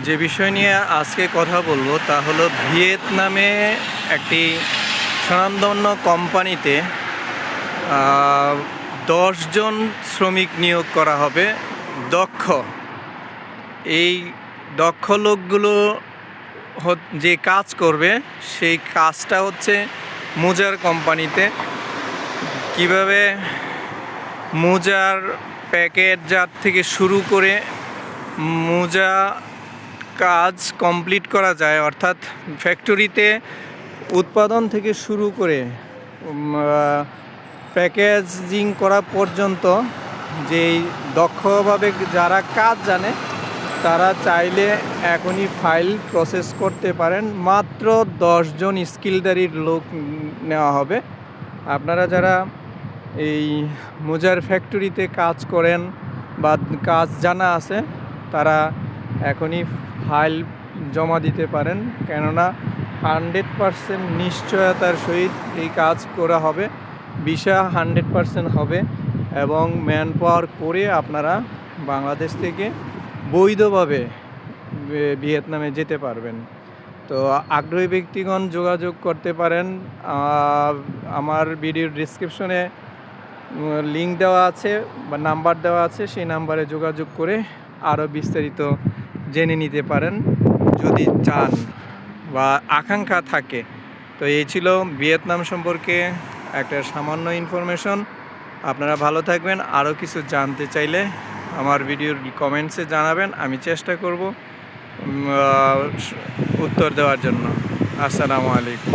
যে বিষয় নিয়ে আজকে কথা বলবো তা হলো ভিয়েতনামে একটি স্বনামধন্য কোম্পানিতে 10 জন শ্রমিক নিয়োগ করা হবে দক্ষ। এই দক্ষ লোকগুলো যে কাজ করবে সেই কাজটা হচ্ছে মোজার কোম্পানিতে। কিভাবে মোজার প্যাকেটজাত থেকে শুরু করে মোজা কাজ কমপ্লিট করা যায়, অর্থাৎ ফ্যাক্টরিতে উৎপাদন থেকে শুরু করে প্যাকেজিং করা পর্যন্ত যেই দক্ষভাবে যারা কাজ জানে তারা চাইলে এখনই ফাইল প্রসেস করতে পারেন। মাত্র 10 জন স্কিলধারীর লোক নেওয়া হবে। আপনারা যারা এই মোজার ফ্যাক্টরিতে কাজ করেন বা কাজ জানা আছে তারা এখনই ফাইল জমা দিতে পারেন, কেননা 100% নিশ্চয়তার সহিত এই কাজ করা হবে। ভিসা 100% হবে এবং ম্যান পাওয়ার করে আপনারা বাংলাদেশ থেকে বৈধভাবে ভিয়েতনামে যেতে পারবেন। তো আগ্রহী ব্যক্তিগণ যোগাযোগ করতে পারেন। আমার ভিডিওর ডিসক্রিপশনে লিঙ্ক দেওয়া আছে বা নাম্বার দেওয়া আছে, সেই নাম্বারে যোগাযোগ করে আরও বিস্তারিত জেনে নিতে পারেন যদি চান বা আকাঙ্ক্ষা থাকে। তো এই ছিল ভিয়েতনাম সম্পর্কে একটা সামান্য ইনফরমেশন। আপনারা ভালো থাকবেন। আরও কিছু জানতে চাইলে আমার ভিডিওর কমেন্টসে জানাবেন, আমি চেষ্টা করব উত্তর দেওয়ার জন্য। আসসালামু আলাইকুম।